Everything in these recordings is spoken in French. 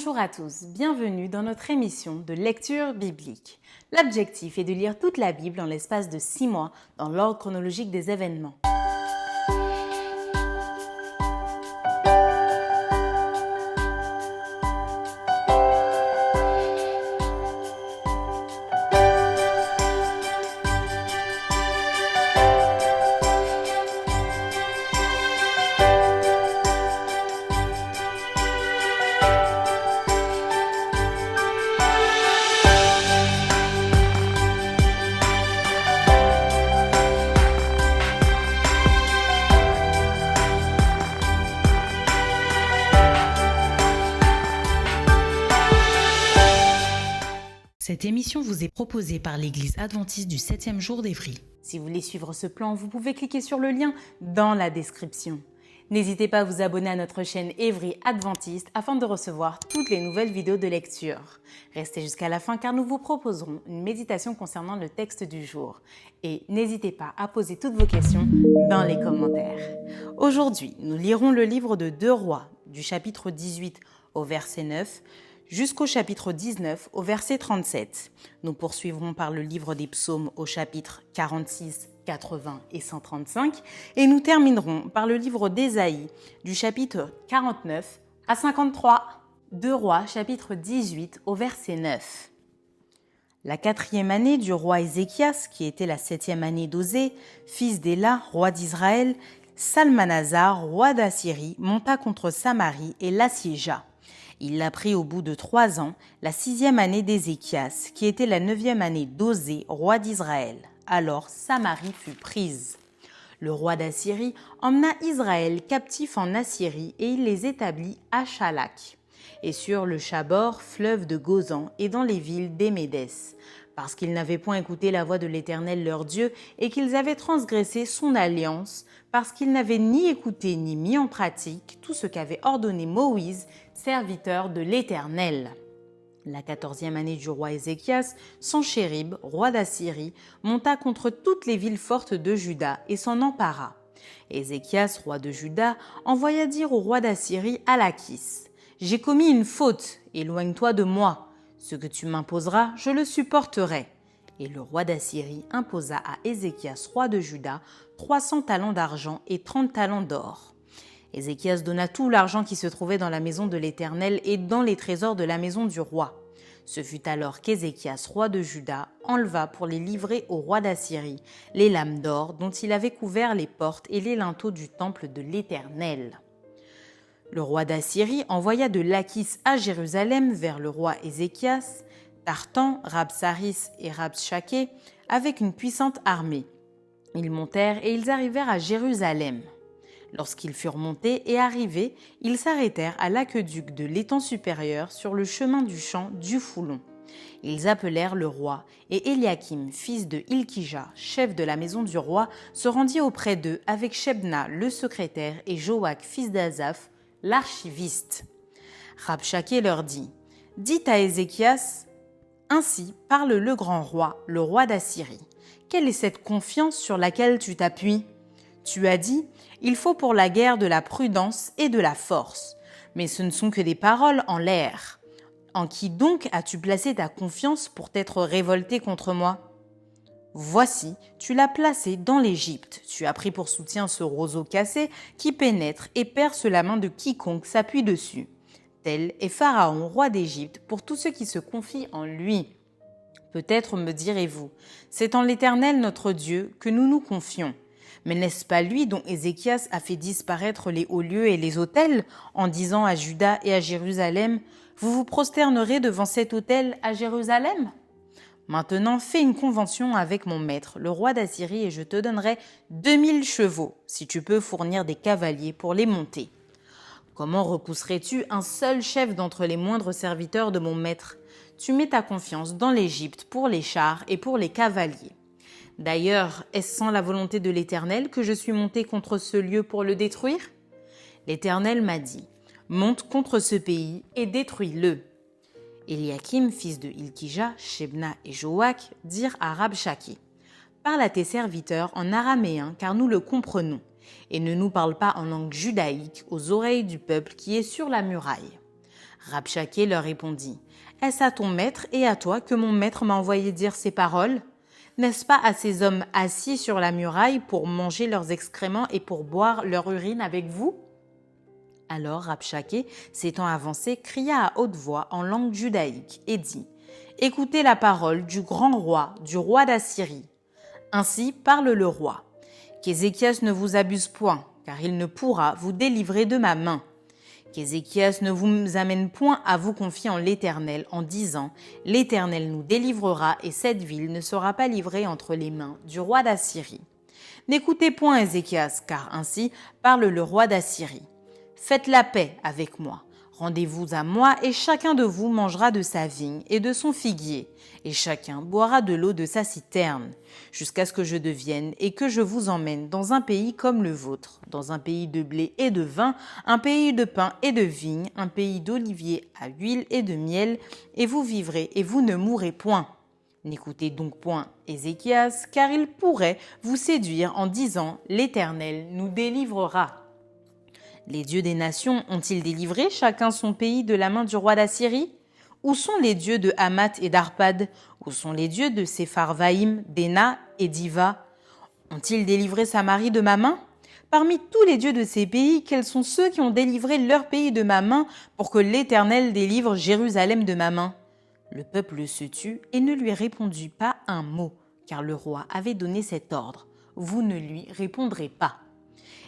Bonjour à tous, bienvenue dans notre émission de lecture biblique. L'objectif est de lire toute la Bible en l'espace de 6 mois dans l'ordre chronologique des événements. Cette émission vous est proposée par l'Église adventiste du 7e jour d'Évry. Si vous voulez suivre ce plan, vous pouvez cliquer sur le lien dans la description. N'hésitez pas à vous abonner à notre chaîne Évry Adventiste afin de recevoir toutes les nouvelles vidéos de lecture. Restez jusqu'à la fin car nous vous proposerons une méditation concernant le texte du jour. Et n'hésitez pas à poser toutes vos questions dans les commentaires. Aujourd'hui, nous lirons le livre de 2 Rois, du chapitre 18 au verset 9, jusqu'au chapitre 19 au verset 37. Nous poursuivrons par le livre des psaumes au chapitre 46, 80 et 135 et nous terminerons par le livre d'Ésaïe du chapitre 49 à 53. 2 Rois chapitre 18 au verset 9. La 4e année du roi Ézéchias, qui était la 7e année d'Osée, fils d'Éla, roi d'Israël, Salmanasar, roi d'Assyrie, monta contre Samarie et l'assiégea. Il l'a pris au bout de 3 ans, la 6e année d'Ézéchias, qui était la 9e année d'Osée, roi d'Israël. Alors Samarie fut prise. Le roi d'Assyrie emmena Israël captif en Assyrie et il les établit à Chalak, et sur le Chabor, fleuve de Gozan, et dans les villes d'Émédès, parce qu'ils n'avaient point écouté la voix de l'Éternel leur Dieu et qu'ils avaient transgressé son alliance, parce qu'ils n'avaient ni écouté ni mis en pratique tout ce qu'avait ordonné Moïse, serviteur de l'Éternel. La 14e année du roi Ézéchias, Sanchérib, roi d'Assyrie, monta contre toutes les villes fortes de Juda et s'en empara. Ézéchias, roi de Juda, envoya dire au roi d'Assyrie à Lachis : « J'ai commis une faute, éloigne-toi de moi. Ce que tu m'imposeras, je le supporterai. » Et le roi d'Assyrie imposa à Ézéchias, roi de Juda, 300 talents d'argent et 30 talents d'or. Ézéchias donna tout l'argent qui se trouvait dans la maison de l'Éternel et dans les trésors de la maison du roi. Ce fut alors qu'Ézéchias, roi de Juda, enleva pour les livrer au roi d'Assyrie les lames d'or dont il avait couvert les portes et les linteaux du temple de l'Éternel. Le roi d'Assyrie envoya de Lachis à Jérusalem vers le roi Ézéchias, Tartan, Rabsaris et Rabshaké avec une puissante armée. Ils montèrent et ils arrivèrent à Jérusalem. Lorsqu'ils furent montés et arrivés, ils s'arrêtèrent à l'aqueduc de l'étang supérieur sur le chemin du champ du Foulon. Ils appelèrent le roi, et Éliakim, fils de Hilkija, chef de la maison du roi, se rendit auprès d'eux avec Shebna, le secrétaire, et Joach, fils d'Azaph, l'archiviste. Rabshaké leur dit : « Dites à Ézéchias, ainsi parle le grand roi, le roi d'Assyrie. Quelle est cette confiance sur laquelle tu t'appuies ? Tu as dit : il faut pour la guerre de la prudence et de la force. Mais ce ne sont que des paroles en l'air. En qui donc as-tu placé ta confiance pour t'être révolté contre moi ? Voici, tu l'as placé dans l'Égypte. Tu as pris pour soutien ce roseau cassé qui pénètre et perce la main de quiconque s'appuie dessus. Tel est Pharaon, roi d'Égypte, pour tous ceux qui se confient en lui. Peut-être me direz-vous, c'est en l'Éternel notre Dieu que nous nous confions. Mais n'est-ce pas lui dont Ézéchias a fait disparaître les hauts lieux et les autels, en disant à Juda et à Jérusalem : vous vous prosternerez devant cet autel à Jérusalem ? Maintenant, fais une convention avec mon maître, le roi d'Assyrie, et je te donnerai 2000 chevaux, si tu peux fournir des cavaliers pour les monter. Comment repousserais-tu un seul chef d'entre les moindres serviteurs de mon maître ? Tu mets ta confiance dans l'Égypte pour les chars et pour les cavaliers. D'ailleurs, est-ce sans la volonté de l'Éternel que je suis monté contre ce lieu pour le détruire ? L'Éternel m'a dit : monte contre ce pays et détruis-le. Éliakim, fils de Hilkija, Shebna et Joach, dirent à Rabshaké : parle à tes serviteurs en araméen, car nous le comprenons, et ne nous parle pas en langue judaïque aux oreilles du peuple qui est sur la muraille. Rabshakeh leur répondit, « Est-ce à ton maître et à toi que mon maître m'a envoyé dire ces paroles ? N'est-ce pas à ces hommes assis sur la muraille pour manger leurs excréments et pour boire leur urine avec vous ?» Alors Rabshakeh, s'étant avancé, cria à haute voix en langue judaïque et dit, « Écoutez la parole du grand roi, du roi d'Assyrie. Ainsi parle le roi. Qu'Ézéchias ne vous abuse point, car il ne pourra vous délivrer de ma main. Qu'Ézéchias ne vous amène point à vous confier en l'Éternel en disant « L'Éternel nous délivrera et cette ville ne sera pas livrée entre les mains du roi d'Assyrie. N'écoutez point Ézéchias, car ainsi parle le roi d'Assyrie. Faites la paix avec moi. Rendez-vous à moi et chacun de vous mangera de sa vigne et de son figuier, et chacun boira de l'eau de sa citerne, jusqu'à ce que je devienne et que je vous emmène dans un pays comme le vôtre, dans un pays de blé et de vin, un pays de pain et de vigne, un pays d'oliviers à huile et de miel, et vous vivrez et vous ne mourrez point. N'écoutez donc point Ézéchias, car il pourrait vous séduire en disant « L'Éternel nous délivrera ». Les dieux des nations ont-ils délivré chacun son pays de la main du roi d'Assyrie? Où sont les dieux de Hamath et d'Arpad? Où sont les dieux de Sepharvaïm, d'Ena et d'Iva? Ont-ils délivré Samarie de ma main? Parmi tous les dieux de ces pays, quels sont ceux qui ont délivré leur pays de ma main pour que l'Éternel délivre Jérusalem de ma main? Le peuple se tut et ne lui répondit pas un mot, car le roi avait donné cet ordre. Vous ne lui répondrez pas.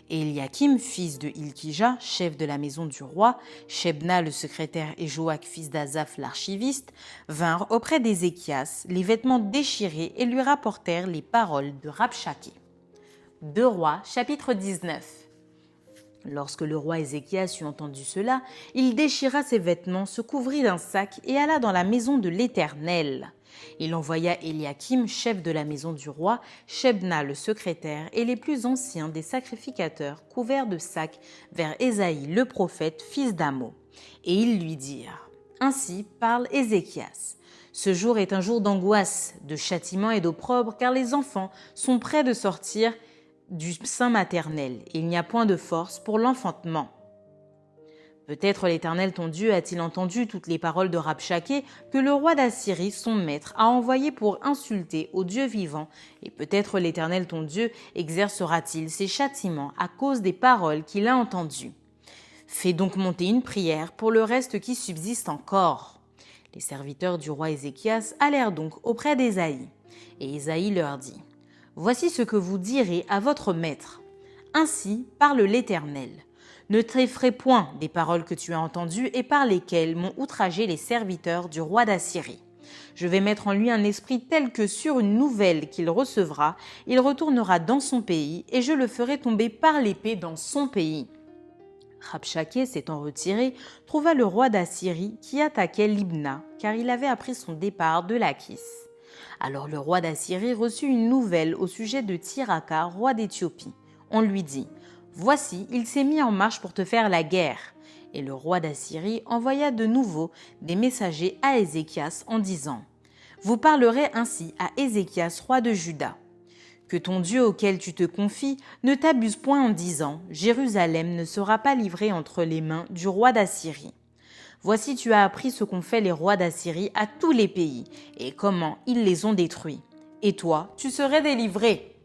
Et Eliakim, fils de Hilkija, chef de la maison du roi, Shebna le secrétaire et Joach, fils d'Azaph l'archiviste, vinrent auprès d'Ézéchias, les vêtements déchirés, et lui rapportèrent les paroles de Rabshakeh. 2 Rois, chapitre 19. Lorsque le roi Ézéchias eut entendu cela, il déchira ses vêtements, se couvrit d'un sac et alla dans la maison de l'Éternel. Il envoya Eliakim, chef de la maison du roi, Shebna le secrétaire et les plus anciens des sacrificateurs couverts de sacs vers Ésaïe le prophète, fils d'Amo. Et ils lui dirent, « Ainsi parle Ézéchias. Ce jour est un jour d'angoisse, de châtiment et d'opprobre, car les enfants sont près de sortir du sein maternel, et il n'y a point de force pour l'enfantement. Peut-être l'Éternel ton Dieu a-t-il entendu toutes les paroles de Rabshakeh que le roi d'Assyrie, son maître, a envoyé pour insulter au Dieu vivant, et peut-être l'Éternel ton Dieu exercera-t-il ses châtiments à cause des paroles qu'il a entendues. Fais donc monter une prière pour le reste qui subsiste encore. » Les serviteurs du roi Ézéchias allèrent donc auprès d'Ésaïe, et Ésaïe leur dit, « Voici ce que vous direz à votre maître. Ainsi parle l'Éternel. Ne t'effraie point des paroles que tu as entendues et par lesquelles m'ont outragé les serviteurs du roi d'Assyrie. Je vais mettre en lui un esprit tel que sur une nouvelle qu'il recevra, il retournera dans son pays et je le ferai tomber par l'épée dans son pays. » Rabshakeh, s'étant retiré, trouva le roi d'Assyrie qui attaquait Libna, car il avait appris son départ de Lachis. Alors le roi d'Assyrie reçut une nouvelle au sujet de Tirhaka, roi d'Éthiopie. On lui dit « Voici, il s'est mis en marche pour te faire la guerre. » Et le roi d'Assyrie envoya de nouveau des messagers à Ézéchias en disant « Vous parlerez ainsi à Ézéchias, roi de Juda. Que ton Dieu auquel tu te confies ne t'abuse point en disant « Jérusalem ne sera pas livrée entre les mains du roi d'Assyrie. » Voici tu as appris ce qu'ont fait les rois d'Assyrie à tous les pays et comment ils les ont détruits. Et toi, tu serais délivré.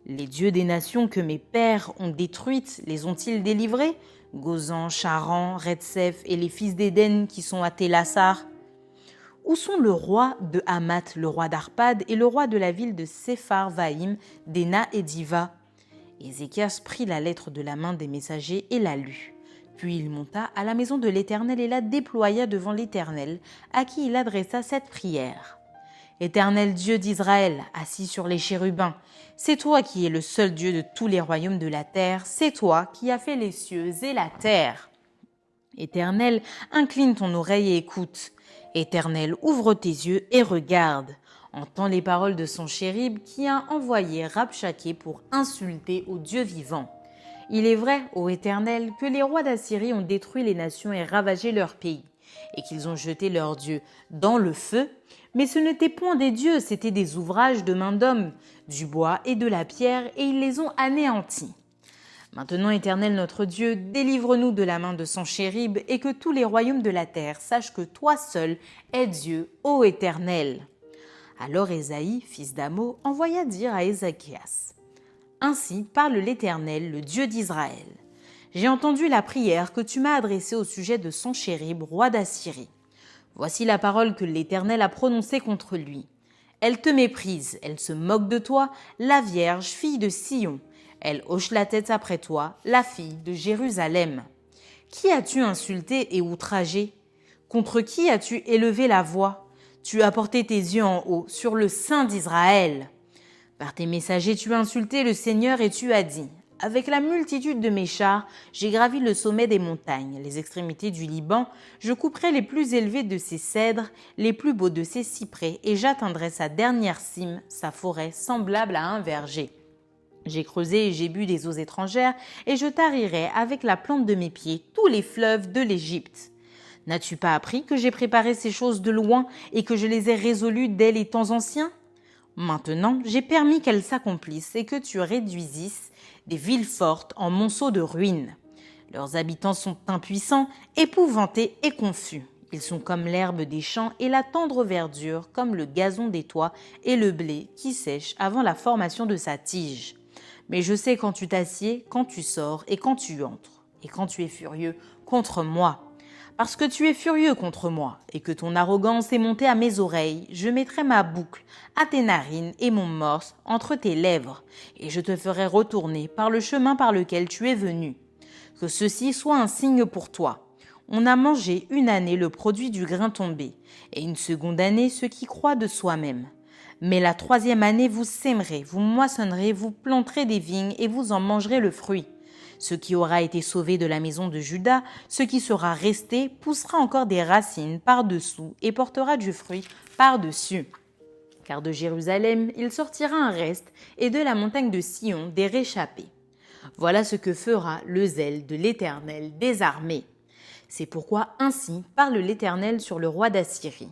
Les dieux des nations que mes pères ont détruites, les ont-ils délivrés? Gozan, Charan, Retsef et les fils d'Éden qui sont à Télassar. Où sont le roi de Hamath, le roi d'Arpad et le roi de la ville de Sepharvaïm, d'Ena et d'Iva? Ézéchias prit la lettre de la main des messagers et la lut. Puis il monta à la maison de l'Éternel et la déploya devant l'Éternel, à qui il adressa cette prière. Éternel Dieu d'Israël, assis sur les chérubins, c'est toi qui es le seul Dieu de tous les royaumes de la terre, c'est toi qui as fait les cieux et la terre. Éternel, incline ton oreille et écoute. Éternel, ouvre tes yeux et regarde. Entends les paroles de son chérib qui a envoyé Rabshakeh pour insulter au Dieu vivant. Il est vrai, ô Éternel, que les rois d'Assyrie ont détruit les nations et ravagé leur pays, et qu'ils ont jeté leurs dieux dans le feu, mais ce n'étaient point des dieux, c'étaient des ouvrages de main d'homme, du bois et de la pierre, et ils les ont anéantis. Maintenant, Éternel notre Dieu, délivre-nous de la main de Sanchérib et que tous les royaumes de la terre sachent que toi seul es Dieu, ô Éternel. » Alors Ésaïe, fils d'Amo, envoya dire à Ézéchias : « Ainsi parle l'Éternel, le Dieu d'Israël. J'ai entendu la prière que tu m'as adressée au sujet de Sanchérib, roi d'Assyrie. Voici la parole que l'Éternel a prononcée contre lui. Elle te méprise, elle se moque de toi, la Vierge, fille de Sion. Elle hoche la tête après toi, la fille de Jérusalem. Qui as-tu insulté et outragé? Contre qui as-tu élevé la voix? Tu as porté tes yeux en haut sur le Saint d'Israël. Par tes messagers, tu as insulté le Seigneur et tu as dit : avec la multitude de mes chars, j'ai gravi le sommet des montagnes, les extrémités du Liban, je couperai les plus élevés de ses cèdres, les plus beaux de ses cyprès, et j'atteindrai sa dernière cime, sa forêt semblable à un verger. J'ai creusé et j'ai bu des eaux étrangères, et je tarirai avec la plante de mes pieds tous les fleuves de l'Égypte. N'as-tu pas appris que j'ai préparé ces choses de loin et que je les ai résolues dès les temps anciens? Maintenant, j'ai permis qu'elles s'accomplissent et que tu réduisisses des villes fortes en monceaux de ruines. Leurs habitants sont impuissants, épouvantés et confus. Ils sont comme l'herbe des champs et la tendre verdure, comme le gazon des toits et le blé qui sèche avant la formation de sa tige. Mais je sais quand tu t'assieds, quand tu sors et quand tu entres, et quand tu es furieux contre moi. Parce que tu es furieux contre moi, et que ton arrogance est montée à mes oreilles, je mettrai ma boucle à tes narines et mon morse entre tes lèvres, et je te ferai retourner par le chemin par lequel tu es venu. Que ceci soit un signe pour toi. On a mangé une année le produit du grain tombé, et une seconde année ce qui croît de soi-même. Mais la troisième année vous sèmerez, vous moissonnerez, vous planterez des vignes et vous en mangerez le fruit. Ce qui aura été sauvé de la maison de Juda, ce qui sera resté, poussera encore des racines par-dessous et portera du fruit par-dessus. Car de Jérusalem, il sortira un reste, et de la montagne de Sion des réchappés. Voilà ce que fera le zèle de l'Éternel des armées. C'est pourquoi ainsi parle l'Éternel sur le roi d'Assyrie.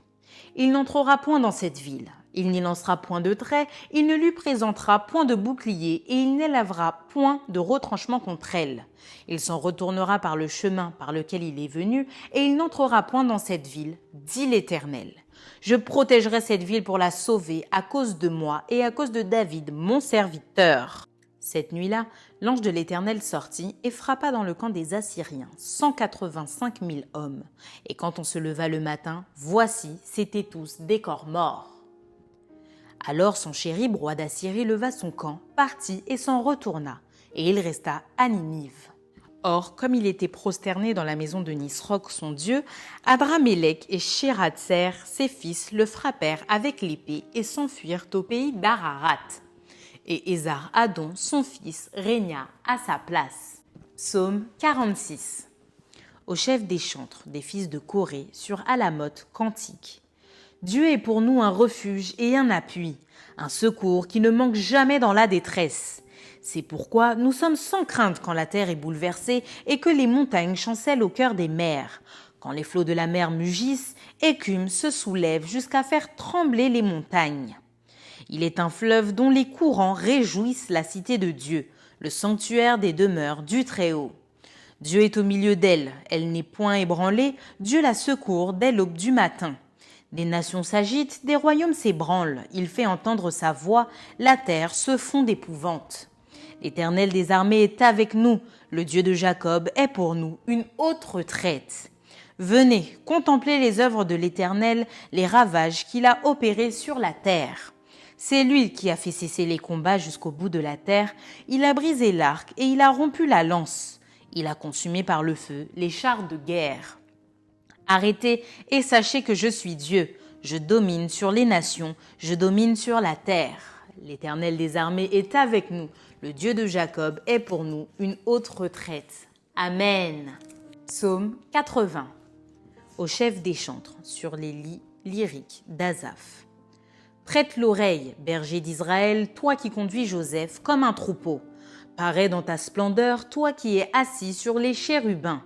Il n'entrera point dans cette ville. Il n'y lancera point de trait, il ne lui présentera point de bouclier et il n'élèvera point de retranchement contre elle. Il s'en retournera par le chemin par lequel il est venu et il n'entrera point dans cette ville, dit l'Éternel. Je protégerai cette ville pour la sauver à cause de moi et à cause de David, mon serviteur. Cette nuit-là, l'ange de l'Éternel sortit et frappa dans le camp des Assyriens 185 000 hommes. Et quand on se leva le matin, voici, c'étaient tous des corps morts. Alors Sanchérib, roi d'Assyrie, leva son camp, partit et s'en retourna, et il resta à Ninive. Or, comme il était prosterné dans la maison de Nisroch, son dieu, Adramélec et Sharezer, ses fils, le frappèrent avec l'épée et s'enfuirent au pays d'Ararat. Et Esar-Hadon, son fils, régna à sa place. Psaume 46. Au chef des chantres, des fils de Corée, sur Alamoth, cantique. Dieu est pour nous un refuge et un appui, un secours qui ne manque jamais dans la détresse. C'est pourquoi nous sommes sans crainte quand la terre est bouleversée et que les montagnes chancellent au cœur des mers. Quand les flots de la mer mugissent, écume se soulève jusqu'à faire trembler les montagnes. Il est un fleuve dont les courants réjouissent la cité de Dieu, le sanctuaire des demeures du Très-Haut. Dieu est au milieu d'elle, elle n'est point ébranlée, Dieu la secourt dès l'aube du matin. Des nations s'agitent, des royaumes s'ébranlent, il fait entendre sa voix, la terre se fond d'épouvante. L'Éternel des armées est avec nous, le Dieu de Jacob est pour nous une haute retraite. Venez, contemplez les œuvres de l'Éternel, les ravages qu'il a opérés sur la terre. C'est lui qui a fait cesser les combats jusqu'au bout de la terre, il a brisé l'arc et il a rompu la lance. Il a consumé par le feu les chars de guerre. Arrêtez et sachez que je suis Dieu. Je domine sur les nations, je domine sur la terre. L'Éternel des armées est avec nous. Le Dieu de Jacob est pour nous une haute retraite. Amen. Psaume 80. Au chef des chantres, sur les lits lyriques d'Asaph. Prête l'oreille, berger d'Israël, toi qui conduis Joseph comme un troupeau. Parais dans ta splendeur, toi qui es assis sur les chérubins.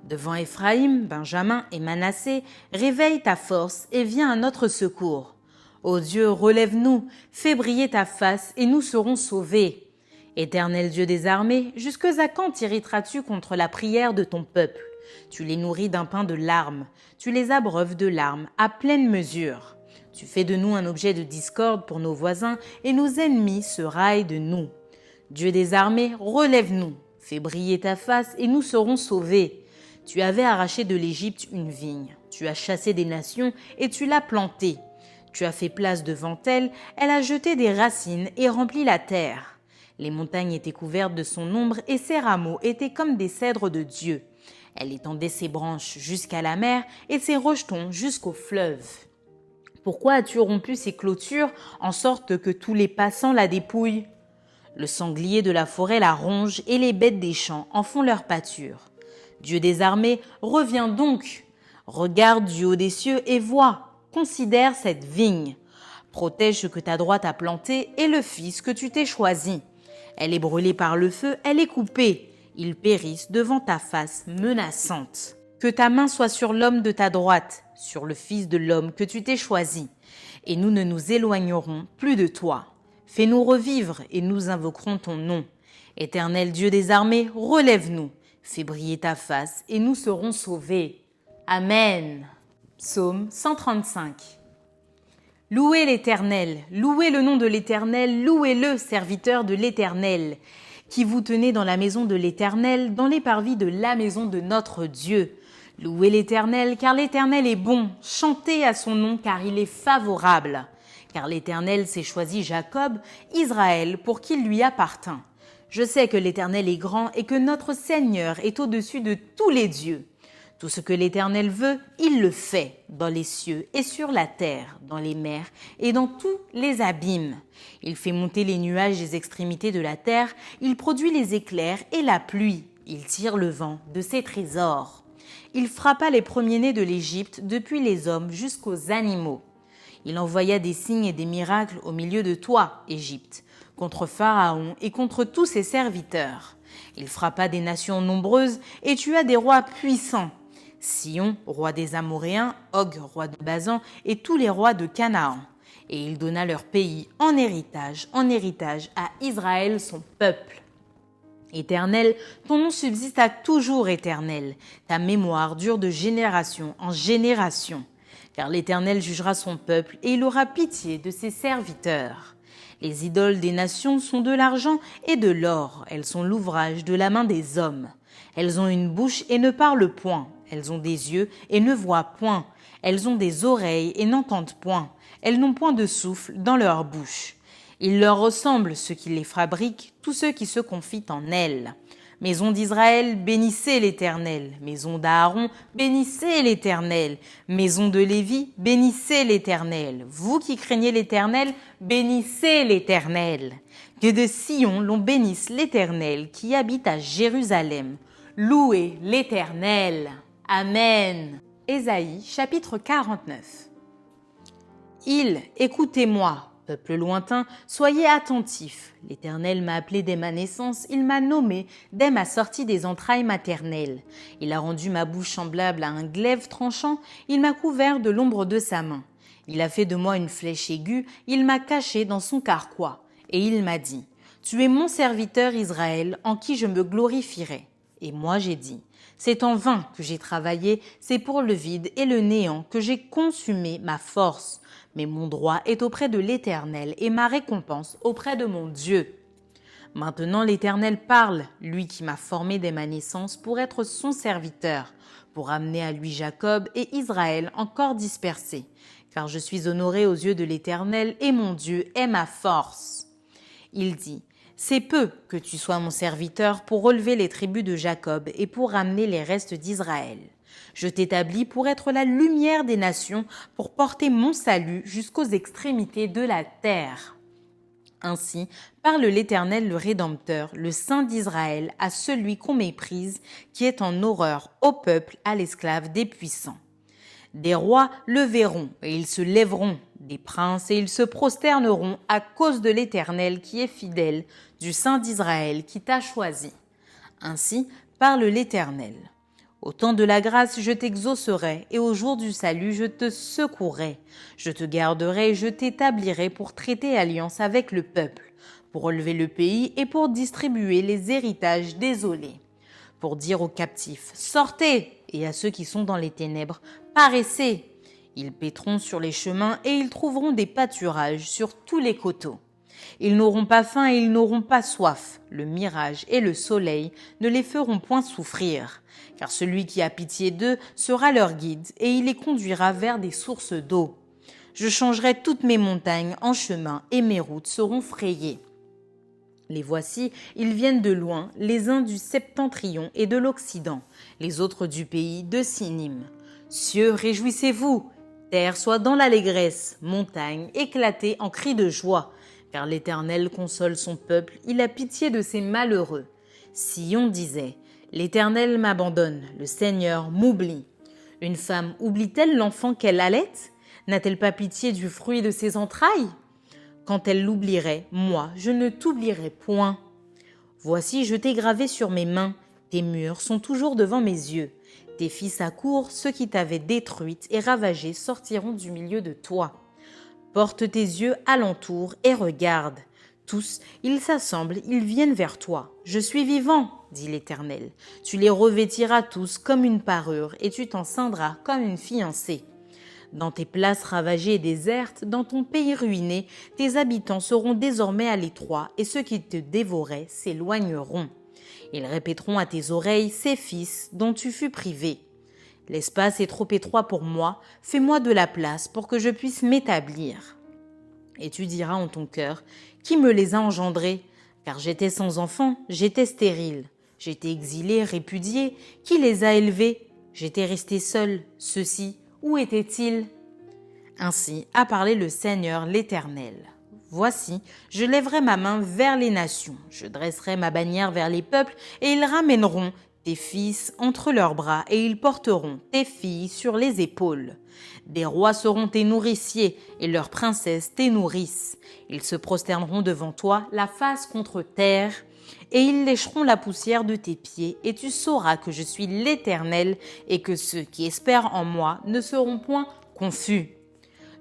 Devant Éphraïm, Benjamin et Manassé, réveille ta force et viens à notre secours. Ô Dieu, relève-nous, fais briller ta face et nous serons sauvés. Éternel Dieu des armées, jusque à quand t'irriteras-tu contre la prière de ton peuple? Tu les nourris d'un pain de larmes, tu les abreuves de larmes à pleine mesure. Tu fais de nous un objet de discorde pour nos voisins et nos ennemis se raillent de nous. Dieu des armées, relève-nous, fais briller ta face et nous serons sauvés. Tu avais arraché de l'Égypte une vigne, tu as chassé des nations et tu l'as plantée. Tu as fait place devant elle, elle a jeté des racines et rempli la terre. Les montagnes étaient couvertes de son ombre et ses rameaux étaient comme des cèdres de Dieu. Elle étendait ses branches jusqu'à la mer et ses rejetons jusqu'au fleuve. Pourquoi as-tu rompu ses clôtures en sorte que tous les passants la dépouillent? Le sanglier de la forêt la ronge et les bêtes des champs en font leur pâture. Dieu des armées, reviens donc. Regarde du haut des cieux et vois, considère cette vigne. Protège ce que ta droite a planté et le fils que tu t'es choisi. Elle est brûlée par le feu, elle est coupée. Ils périssent devant ta face menaçante. Que ta main soit sur l'homme de ta droite, sur le fils de l'homme que tu t'es choisi. Et nous ne nous éloignerons plus de toi. Fais-nous revivre et nous invoquerons ton nom. Éternel Dieu des armées, relève-nous. Fais briller ta face et nous serons sauvés. Amen. Psaume 135. Louez l'Éternel, louez le nom de l'Éternel, louez-le, serviteur de l'Éternel, qui vous tenez dans la maison de l'Éternel, dans les parvis de la maison de notre Dieu. Louez l'Éternel, car l'Éternel est bon, chantez à son nom, car il est favorable. Car l'Éternel s'est choisi Jacob, Israël, pour qu'il lui appartint. Je sais que l'Éternel est grand et que notre Seigneur est au-dessus de tous les dieux. Tout ce que l'Éternel veut, il le fait, dans les cieux et sur la terre, dans les mers et dans tous les abîmes. Il fait monter les nuages des extrémités de la terre, il produit les éclairs et la pluie, il tire le vent de ses trésors. Il frappa les premiers-nés de l'Égypte, depuis les hommes jusqu'aux animaux. Il envoya des signes et des miracles au milieu de toi, Égypte, contre Pharaon et contre tous ses serviteurs. Il frappa des nations nombreuses et tua des rois puissants. Sion, roi des Amoréens, Og, roi de Basan, et tous les rois de Canaan. Et il donna leur pays en héritage à Israël son peuple. Éternel, ton nom subsiste à toujours éternel. Ta mémoire dure de génération en génération. Car l'Éternel jugera son peuple et il aura pitié de ses serviteurs. Les idoles des nations sont de l'argent et de l'or. Elles sont l'ouvrage de la main des hommes. Elles ont une bouche et ne parlent point. Elles ont des yeux et ne voient point. Elles ont des oreilles et n'entendent point. Elles n'ont point de souffle dans leur bouche. Il leur ressemble ceux qui les fabriquent, tous ceux qui se confient en elles. Maison d'Israël, bénissez l'Éternel. Maison d'Aaron, bénissez l'Éternel. Maison de Lévi, bénissez l'Éternel. Vous qui craignez l'Éternel, bénissez l'Éternel. Que de Sion l'on bénisse l'Éternel qui habite à Jérusalem. Louez l'Éternel. Amen. Ésaïe, chapitre 49. Écoutez-moi, peuple lointain, soyez attentifs. L'Éternel m'a appelé dès ma naissance, il m'a nommé dès ma sortie des entrailles maternelles. Il a rendu ma bouche semblable à un glaive tranchant, il m'a couvert de l'ombre de sa main. Il a fait de moi une flèche aiguë, il m'a caché dans son carquois. Et il m'a dit, tu es mon serviteur Israël, en qui je me glorifierai. Et moi j'ai dit, c'est en vain que j'ai travaillé, c'est pour le vide et le néant que j'ai consumé ma force. Mais mon droit est auprès de l'Éternel et ma récompense auprès de mon Dieu. Maintenant l'Éternel parle, lui qui m'a formé dès ma naissance pour être son serviteur, pour amener à lui Jacob et Israël encore dispersés. Car je suis honoré aux yeux de l'Éternel et mon Dieu est ma force. Il dit, c'est peu que tu sois mon serviteur pour relever les tribus de Jacob et pour ramener les restes d'Israël. Je t'établis pour être la lumière des nations, pour porter mon salut jusqu'aux extrémités de la terre. Ainsi parle l'Éternel le Rédempteur, le Saint d'Israël, à celui qu'on méprise, qui est en horreur au peuple, à l'esclave des puissants. Des rois le verront et ils se lèveront, des princes et ils se prosterneront à cause de l'Éternel qui est fidèle, du Saint d'Israël qui t'a choisi. Ainsi parle l'Éternel. Au temps de la grâce, je t'exaucerai et au jour du salut, je te secouerai. Je te garderai et je t'établirai pour traiter alliance avec le peuple, pour relever le pays et pour distribuer les héritages désolés, pour dire aux captifs « Sortez !» et à ceux qui sont dans les ténèbres « Paraissez !» Ils paîtront sur les chemins et ils trouveront des pâturages sur tous les coteaux. Ils n'auront pas faim et ils n'auront pas soif. Le mirage et le soleil ne les feront point souffrir, car celui qui a pitié d'eux sera leur guide et il les conduira vers des sources d'eau. Je changerai toutes mes montagnes en chemin et mes routes seront frayées. Les voici, ils viennent de loin, les uns du septentrion et de l'occident, les autres du pays de Sinim. Cieux, réjouissez-vous, terre soit dans l'allégresse, montagnes, éclatez en cris de joie, car l'Éternel console son peuple, il a pitié de ses malheureux. Sion disait, l'Éternel m'abandonne, le Seigneur m'oublie. Une femme oublie-t-elle l'enfant qu'elle allait? N'a-t-elle pas pitié du fruit de ses entrailles? Quand elle l'oublierait, moi, je ne t'oublierai point. Voici, je t'ai gravé sur mes mains, tes murs sont toujours devant mes yeux. Tes fils accourent, ceux qui t'avaient détruite et ravagée sortiront du milieu de toi. Porte tes yeux alentour et regarde. Tous, ils s'assemblent, ils viennent vers toi. Je suis vivant, dit l'Éternel. Tu les revêtiras tous comme une parure et tu t'en ceindras comme une fiancée. Dans tes places ravagées et désertes, dans ton pays ruiné, tes habitants seront désormais à l'étroit et ceux qui te dévoraient s'éloigneront. Ils répéteront à tes oreilles ces fils dont tu fus privé. L'espace est trop étroit pour moi, fais-moi de la place pour que je puisse m'établir. Et tu diras en ton cœur, qui me les a engendrés? Car j'étais sans enfant, j'étais stérile. J'étais exilé, répudié, qui les a élevés? J'étais resté seul, ceux-ci, où étaient-ils? Ainsi a parlé le Seigneur l'Éternel. Voici, je lèverai ma main vers les nations, je dresserai ma bannière vers les peuples, et ils ramèneront tes fils entre leurs bras, et ils porteront tes filles sur les épaules. Des rois seront tes nourriciers, et leurs princesses tes nourrices. Ils se prosterneront devant toi, la face contre terre, et ils lécheront la poussière de tes pieds, et tu sauras que je suis l'Éternel, et que ceux qui espèrent en moi ne seront point confus.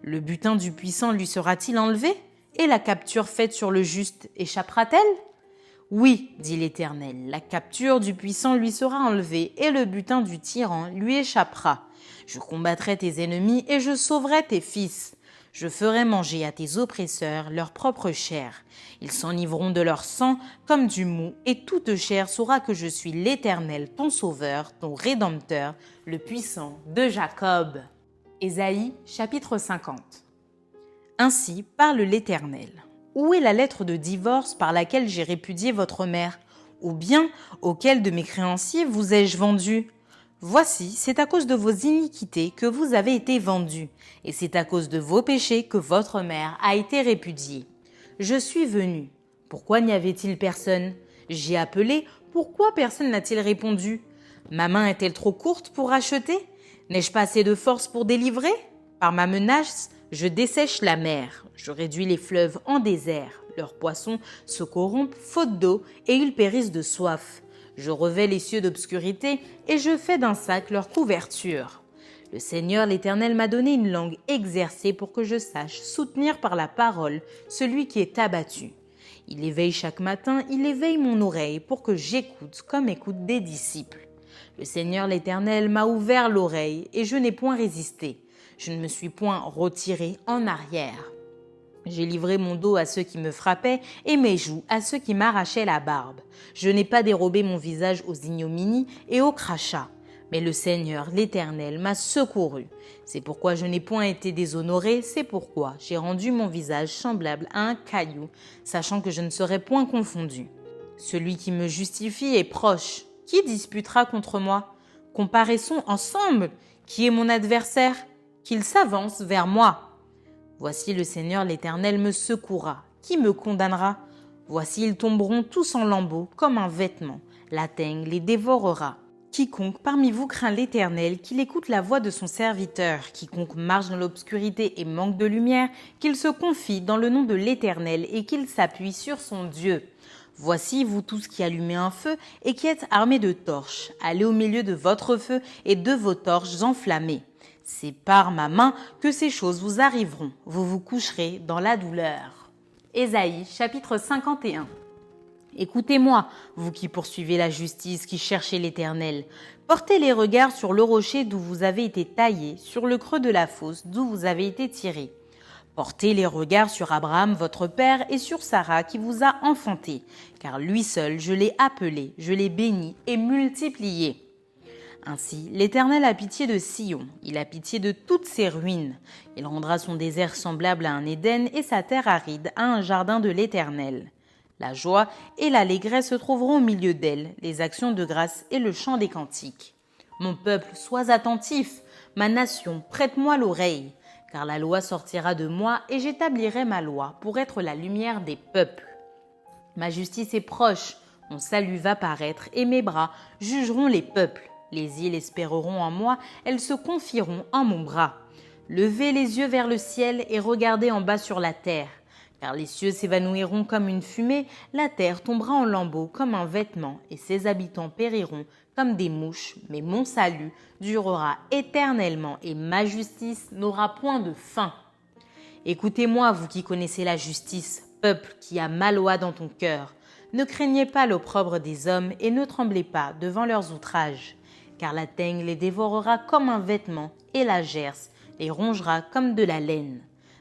Le butin du puissant lui sera-t-il enlevé? Et la capture faite sur le juste échappera-t-elle? Oui, dit l'Éternel, la capture du puissant lui sera enlevée et le butin du tyran lui échappera. Je combattrai tes ennemis et je sauverai tes fils. Je ferai manger à tes oppresseurs leur propre chair. Ils s'enivreront de leur sang comme du mou et toute chair saura que je suis l'Éternel, ton sauveur, ton rédempteur, le puissant de Jacob. Ésaïe, chapitre 50. Ainsi parle l'Éternel. Où est la lettre de divorce par laquelle j'ai répudié votre mère? Ou bien, auquel de mes créanciers vous ai-je vendu? Voici, c'est à cause de vos iniquités que vous avez été vendus, et c'est à cause de vos péchés que votre mère a été répudiée. Je suis venu. Pourquoi n'y avait-il personne? J'ai appelé. Pourquoi personne n'a-t-il répondu? Ma main est-elle trop courte pour racheter? N'ai-je pas assez de force pour délivrer? Par ma menace, je dessèche la mer, je réduis les fleuves en désert, leurs poissons se corrompent faute d'eau et ils périssent de soif. Je revais les cieux d'obscurité et je fais d'un sac leur couverture. Le Seigneur l'Éternel m'a donné une langue exercée pour que je sache soutenir par la parole celui qui est abattu. Il éveille chaque matin, il éveille mon oreille pour que j'écoute comme écoutent des disciples. Le Seigneur l'Éternel m'a ouvert l'oreille et je n'ai point résisté. Je ne me suis point retiré en arrière. J'ai livré mon dos à ceux qui me frappaient et mes joues à ceux qui m'arrachaient la barbe. Je n'ai pas dérobé mon visage aux ignominies et aux crachats. Mais le Seigneur, l'Éternel, m'a secouru. C'est pourquoi je n'ai point été déshonoré, c'est pourquoi j'ai rendu mon visage semblable à un caillou, sachant que je ne serai point confondu. Celui qui me justifie est proche. Qui disputera contre moi? Comparaissons ensemble. Qui est mon adversaire? Qu'il s'avance vers moi. Voici le Seigneur l'Éternel me secourra. Qui me condamnera? Voici ils tomberont tous en lambeaux comme un vêtement. La teigne les dévorera. Quiconque parmi vous craint l'Éternel, qu'il écoute la voix de son serviteur. Quiconque marche dans l'obscurité et manque de lumière, qu'il se confie dans le nom de l'Éternel et qu'il s'appuie sur son Dieu. Voici, vous tous qui allumez un feu et qui êtes armés de torches, allez au milieu de votre feu et de vos torches enflammées. C'est par ma main que ces choses vous arriveront. Vous vous coucherez dans la douleur. Ésaïe, chapitre 51. Écoutez-moi, vous qui poursuivez la justice, qui cherchez l'Éternel. Portez les regards sur le rocher d'où vous avez été taillé, sur le creux de la fosse d'où vous avez été tiré. Portez les regards sur Abraham, votre père, et sur Sarah qui vous a enfanté, car lui seul, je l'ai appelé, je l'ai béni et multiplié. Ainsi, l'Éternel a pitié de Sion, il a pitié de toutes ses ruines. Il rendra son désert semblable à un Éden et sa terre aride à un jardin de l'Éternel. La joie et l'allégresse se trouveront au milieu d'elle, les actions de grâce et le chant des cantiques. Mon peuple, sois attentif, ma nation, prête-moi l'oreille, car la loi sortira de moi et j'établirai ma loi pour être la lumière des peuples. Ma justice est proche, mon salut va paraître et mes bras jugeront les peuples. Les îles espéreront en moi, elles se confieront en mon bras. Levez les yeux vers le ciel et regardez en bas sur la terre. Car les cieux s'évanouiront comme une fumée, la terre tombera en lambeaux comme un vêtement, et ses habitants périront comme des mouches. Mais mon salut durera éternellement, et ma justice n'aura point de fin. Écoutez-moi, vous qui connaissez la justice, peuple qui a ma loi dans ton cœur. Ne craignez pas l'opprobre des hommes, et ne tremblez pas devant leurs outrages. Car la teigne les dévorera comme un vêtement, et la gerce les rongera comme de la laine.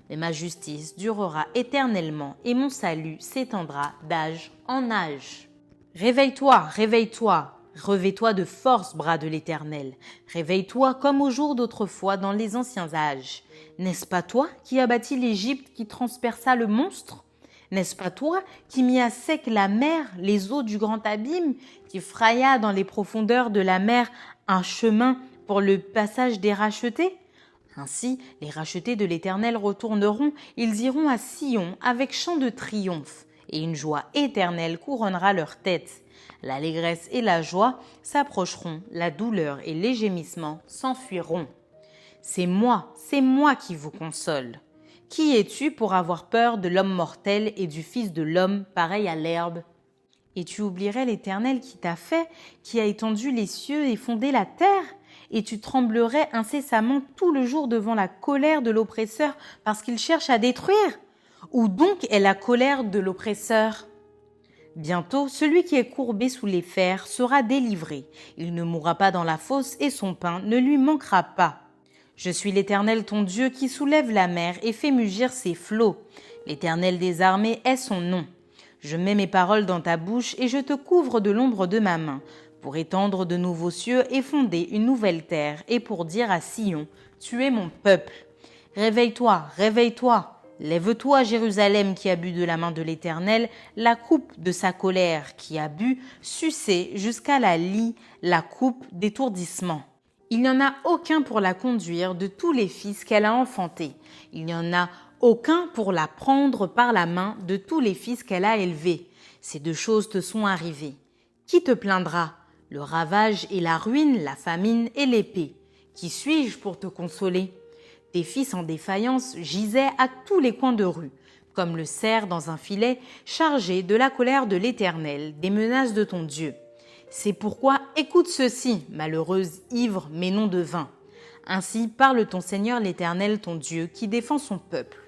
Mais ma justice durera éternellement, et mon salut s'étendra d'âge en âge. Réveille-toi, réveille-toi, revêt-toi de force, bras de l'Éternel. Réveille-toi comme au jour d'autrefois dans les anciens âges. N'est-ce pas toi qui as bâti l'Égypte, qui transperça le monstre ? N'est-ce pas toi qui mis à sec la mer, les eaux du grand abîme, qui fraya dans les profondeurs de la mer un chemin pour le passage des rachetés ? Ainsi, les rachetés de l'Éternel retourneront, ils iront à Sion avec chant de triomphe, et une joie éternelle couronnera leur tête. L'allégresse et la joie s'approcheront, la douleur et les gémissements s'enfuiront. C'est moi qui vous console. Qui es-tu pour avoir peur de l'homme mortel et du Fils de l'homme pareil à l'herbe ? Et tu oublierais l'Éternel qui t'a fait, qui a étendu les cieux et fondé la terre ? Et tu tremblerais incessamment tout le jour devant la colère de l'oppresseur parce qu'il cherche à détruire ? Où donc est la colère de l'oppresseur ? Bientôt, celui qui est courbé sous les fers sera délivré. Il ne mourra pas dans la fosse et son pain ne lui manquera pas. Je suis l'Éternel ton Dieu qui soulève la mer et fait mugir ses flots. L'Éternel des armées est son nom. Je mets mes paroles dans ta bouche et je te couvre de l'ombre de ma main, pour étendre de nouveaux cieux et fonder une nouvelle terre, et pour dire à Sion, tu es mon peuple. Réveille-toi, réveille-toi. Lève-toi, Jérusalem, qui a bu de la main de l'Éternel la coupe de sa colère, qui a bu, sucé jusqu'à la lie, la coupe d'étourdissement. Il n'y en a aucun pour la conduire de tous les fils qu'elle a enfantés. Il n'y en a aucun pour la prendre par la main de tous les fils qu'elle a élevés. Ces deux choses te sont arrivées. Qui te plaindra ? Le ravage et la ruine, la famine et l'épée. Qui suis-je pour te consoler ? Tes fils en défaillance gisaient à tous les coins de rue, comme le cerf dans un filet, chargé de la colère de l'Éternel, des menaces de ton Dieu. C'est pourquoi écoute ceci, malheureuse ivre mais non de vin. Ainsi parle ton Seigneur l'Éternel ton Dieu qui défend son peuple.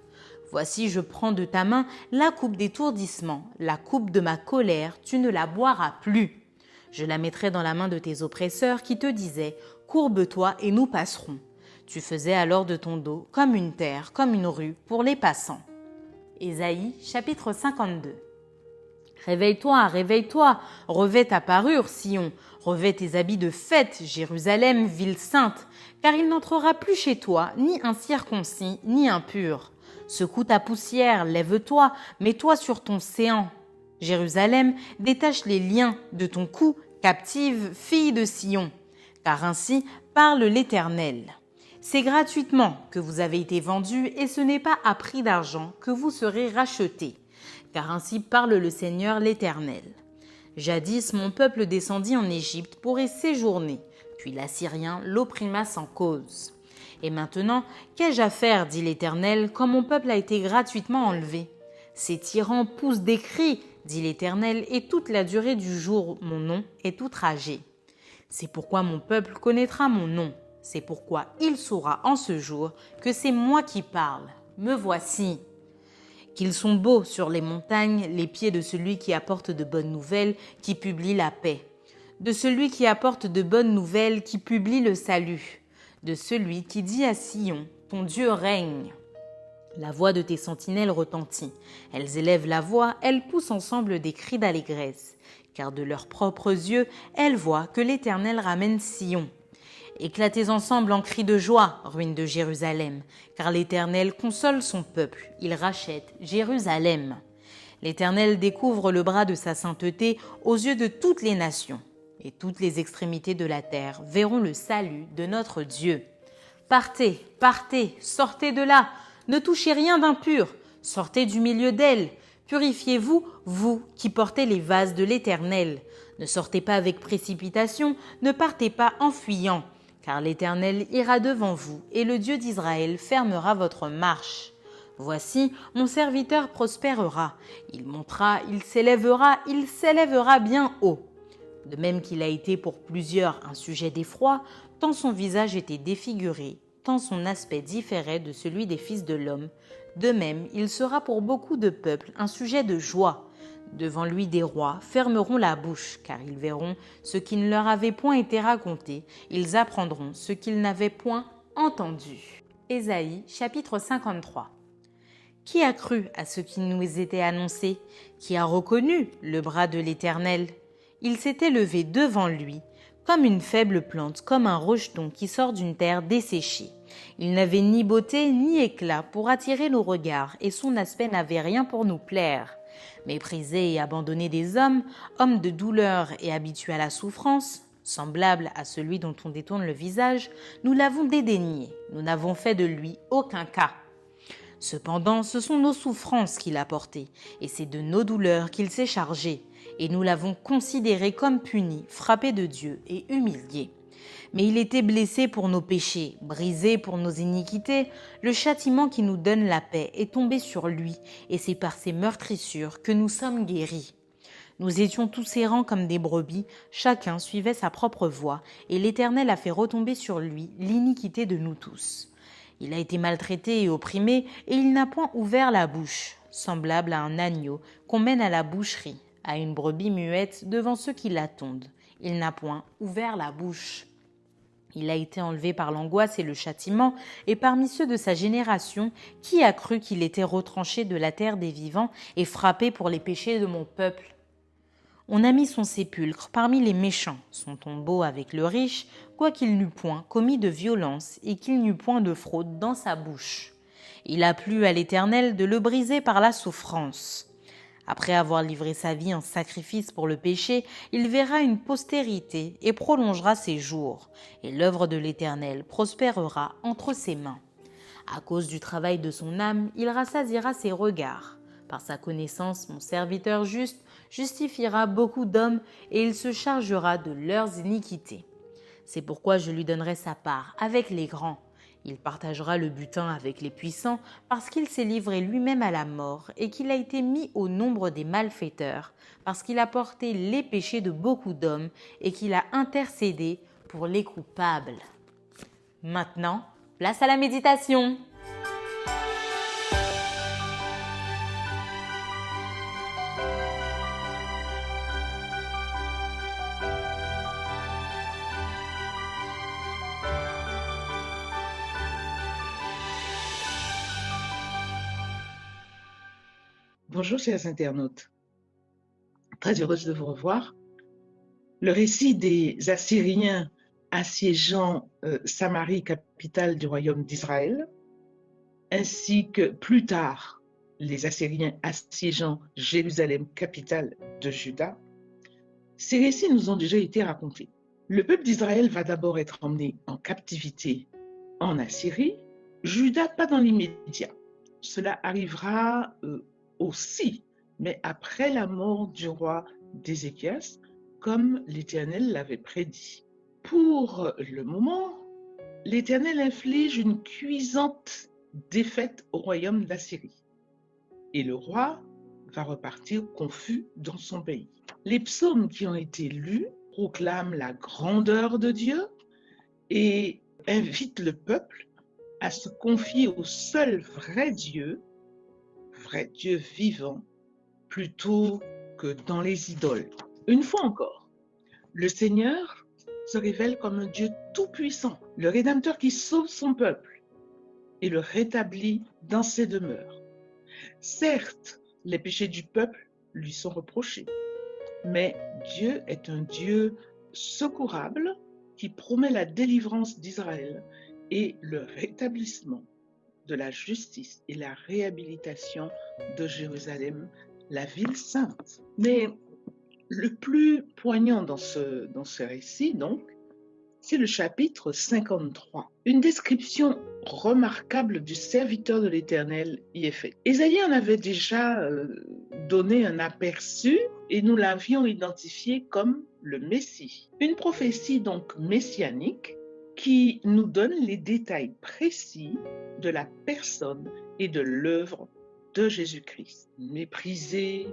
Voici je prends de ta main la coupe d'étourdissement, la coupe de ma colère, tu ne la boiras plus. Je la mettrai dans la main de tes oppresseurs qui te disaient « Courbe-toi et nous passerons ». Tu faisais alors de ton dos comme une terre, comme une rue pour les passants. Ésaïe chapitre 52. Réveille-toi, réveille-toi, revêt ta parure, Sion, revêt tes habits de fête, Jérusalem, ville sainte, car il n'entrera plus chez toi ni incirconcis, ni impur. Secoue ta poussière, lève-toi, mets-toi sur ton séant. Jérusalem, détache les liens de ton cou, captive, fille de Sion, car ainsi parle l'Éternel. C'est gratuitement que vous avez été vendus et ce n'est pas à prix d'argent que vous serez rachetés. Car ainsi parle le Seigneur l'Éternel. Jadis, mon peuple descendit en Égypte pour y séjourner, puis l'Assyrien l'opprima sans cause. Et maintenant, qu'ai-je à faire, dit l'Éternel, quand mon peuple a été gratuitement enlevé ? Ces tyrans poussent des cris, dit l'Éternel, et toute la durée du jour, mon nom est outragé. C'est pourquoi mon peuple connaîtra mon nom. C'est pourquoi il saura en ce jour que c'est moi qui parle. Me voici. qu'ils sont beaux sur les montagnes, les pieds de celui qui apporte de bonnes nouvelles, qui publie la paix. De celui qui apporte de bonnes nouvelles, qui publie le salut. De celui qui dit à Sion, ton Dieu règne. La voix de tes sentinelles retentit. Elles élèvent la voix, elles poussent ensemble des cris d'allégresse. Car de leurs propres yeux, elles voient que l'Éternel ramène Sion. Éclatez ensemble en cris de joie, ruines de Jérusalem, car l'Éternel console son peuple, il rachète Jérusalem. L'Éternel découvre le bras de sa sainteté aux yeux de toutes les nations, et toutes les extrémités de la terre verront le salut de notre Dieu. Partez, partez, sortez de là, ne touchez rien d'impur, sortez du milieu d'elle, purifiez-vous, vous qui portez les vases de l'Éternel. Ne sortez pas avec précipitation, ne partez pas en fuyant, car l'Éternel ira devant vous, et le Dieu d'Israël fermera votre marche. Voici, mon serviteur prospérera, il montera, il s'élèvera bien haut. De même qu'il a été pour plusieurs un sujet d'effroi, tant son visage était défiguré, tant son aspect différait de celui des fils de l'homme, de même il sera pour beaucoup de peuples un sujet de joie. Devant lui des rois fermeront la bouche, car ils verront ce qui ne leur avait point été raconté, ils apprendront ce qu'ils n'avaient point entendu. Ésaïe chapitre 53. Qui a cru à ce qui nous était annoncé? Qui a reconnu le bras de l'Éternel? Il s'était levé devant lui, comme une faible plante, comme un rejeton qui sort d'une terre desséchée. Il n'avait ni beauté ni éclat pour attirer nos regards, et son aspect n'avait rien pour nous plaire. Méprisé et abandonné des hommes, homme de douleur et habitué à la souffrance, semblable à celui dont on détourne le visage, nous l'avons dédaigné, nous n'avons fait de lui aucun cas. Cependant, ce sont nos souffrances qu'il a portées, et c'est de nos douleurs qu'il s'est chargé, et nous l'avons considéré comme puni, frappé de Dieu et humilié. Mais il était blessé pour nos péchés, brisé pour nos iniquités. Le châtiment qui nous donne la paix est tombé sur lui, et c'est par ses meurtrissures que nous sommes guéris. Nous étions tous errants comme des brebis, chacun suivait sa propre voie, et l'Éternel a fait retomber sur lui l'iniquité de nous tous. Il a été maltraité et opprimé, et il n'a point ouvert la bouche, semblable à un agneau qu'on mène à la boucherie, à une brebis muette devant ceux qui la tondent. Il n'a point ouvert la bouche. Il a été enlevé par l'angoisse et le châtiment, et parmi ceux de sa génération, qui a cru qu'il était retranché de la terre des vivants et frappé pour les péchés de mon peuple? On a mis son sépulcre parmi les méchants, son tombeau avec le riche, quoiqu'il n'eût point commis de violence et qu'il n'eût point de fraude dans sa bouche. Il a plu à l'Éternel de le briser par la souffrance. Après avoir livré sa vie en sacrifice pour le péché, il verra une postérité et prolongera ses jours, et l'œuvre de l'Éternel prospérera entre ses mains. À cause du travail de son âme, il rassasiera ses regards. Par sa connaissance, mon serviteur juste justifiera beaucoup d'hommes, et il se chargera de leurs iniquités. C'est pourquoi je lui donnerai sa part avec les grands. Il partagera le butin avec les puissants parce qu'il s'est livré lui-même à la mort et qu'il a été mis au nombre des malfaiteurs, parce qu'il a porté les péchés de beaucoup d'hommes et qu'il a intercédé pour les coupables. Maintenant, place à la méditation. Bonjour chers internautes, très heureuse de vous revoir. Le récit des Assyriens assiégeant Samarie, capitale du royaume d'Israël, ainsi que plus tard les Assyriens assiégeant Jérusalem, capitale de Juda, ces récits nous ont déjà été racontés. Le peuple d'Israël va d'abord être emmené en captivité en Assyrie, Juda pas dans l'immédiat. Cela arrivera aussi, mais après la mort du roi d'Ézéchias, comme l'Éternel l'avait prédit. Pour le moment, l'Éternel inflige une cuisante défaite au royaume d'Assyrie, et le roi va repartir confus dans son pays. Les psaumes qui ont été lus proclament la grandeur de Dieu et invitent le peuple à se confier au seul vrai Dieu, vrai Dieu vivant plutôt que dans les idoles. Une fois encore, le Seigneur se révèle comme un Dieu tout-puissant, le Rédempteur qui sauve son peuple et le rétablit dans ses demeures. Certes, les péchés du peuple lui sont reprochés, mais Dieu est un Dieu secourable qui promet la délivrance d'Israël et le rétablissement de la justice et la réhabilitation de Jérusalem, la ville sainte. Mais le plus poignant dans ce récit, donc, c'est le chapitre 53. Une description remarquable du serviteur de l'Éternel y est faite. Ésaïe en avait déjà donné un aperçu et nous l'avions identifié comme le Messie. Une prophétie donc messianique qui nous donne les détails précis de la personne et de l'œuvre de Jésus-Christ. Méprisé,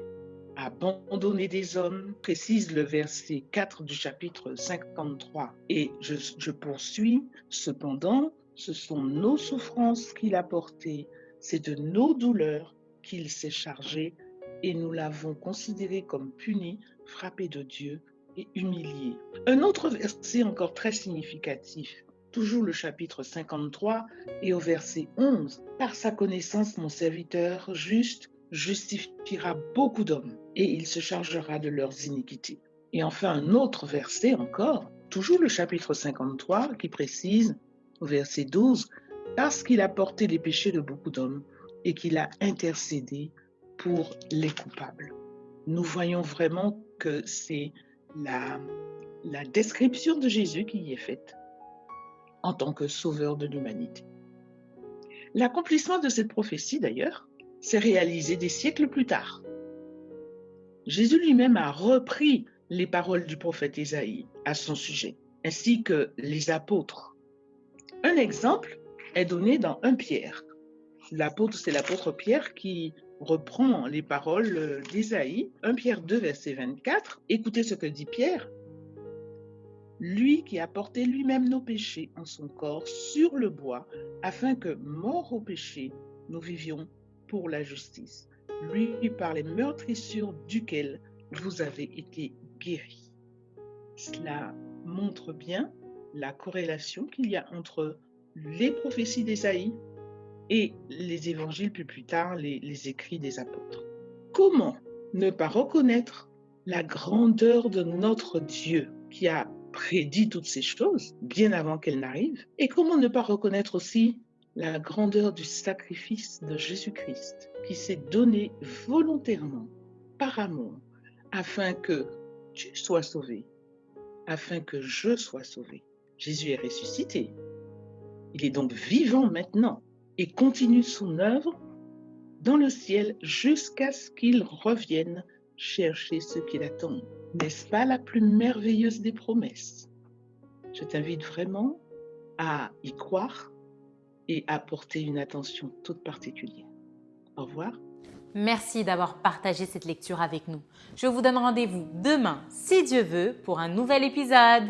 abandonné des hommes, précise le verset 4 du chapitre 53. Et je poursuis, cependant, ce sont nos souffrances qu'il a portées, c'est de nos douleurs qu'il s'est chargé, et nous l'avons considéré comme puni, frappé de Dieu et humilié. Un autre verset encore très significatif, toujours le chapitre 53 et au verset 11. Par sa connaissance, mon serviteur juste justifiera beaucoup d'hommes et il se chargera de leurs iniquités. Et enfin, un autre verset encore, toujours le chapitre 53, qui précise au verset 12, parce qu'il a porté les péchés de beaucoup d'hommes et qu'il a intercédé pour les coupables. Nous voyons vraiment que c'est la description de Jésus qui y est faite en tant que sauveur de l'humanité. L'accomplissement de cette prophétie, d'ailleurs, s'est réalisé des siècles plus tard. Jésus lui-même a repris les paroles du prophète Ésaïe à son sujet, ainsi que les apôtres. Un exemple est donné dans 1 Pierre. L'apôtre, c'est l'apôtre Pierre qui reprend les paroles d'Ésaïe, 1 Pierre 2, verset 24. Écoutez ce que dit Pierre. Lui qui a porté lui-même nos péchés en son corps sur le bois, afin que, morts au péché, nous vivions pour la justice. Lui par les meurtrissures duquel vous avez été guéris. Cela montre bien la corrélation qu'il y a entre les prophéties d'Ésaïe et les évangiles, puis plus tard les écrits des apôtres. Comment ne pas reconnaître la grandeur de notre Dieu qui a prédit toutes ces choses bien avant qu'elles n'arrivent? Et comment ne pas reconnaître aussi la grandeur du sacrifice de Jésus-Christ qui s'est donné volontairement, par amour, afin que tu sois sauvé, afin que je sois sauvé. Jésus est ressuscité. Il est donc vivant maintenant et continue son œuvre dans le ciel jusqu'à ce qu'il revienne chercher ceux qui l'attendent. N'est-ce pas la plus merveilleuse des promesses? Je t'invite vraiment à y croire et à porter une attention toute particulière. Au revoir. Merci d'avoir partagé cette lecture avec nous. Je vous donne rendez-vous demain, si Dieu veut, pour un nouvel épisode.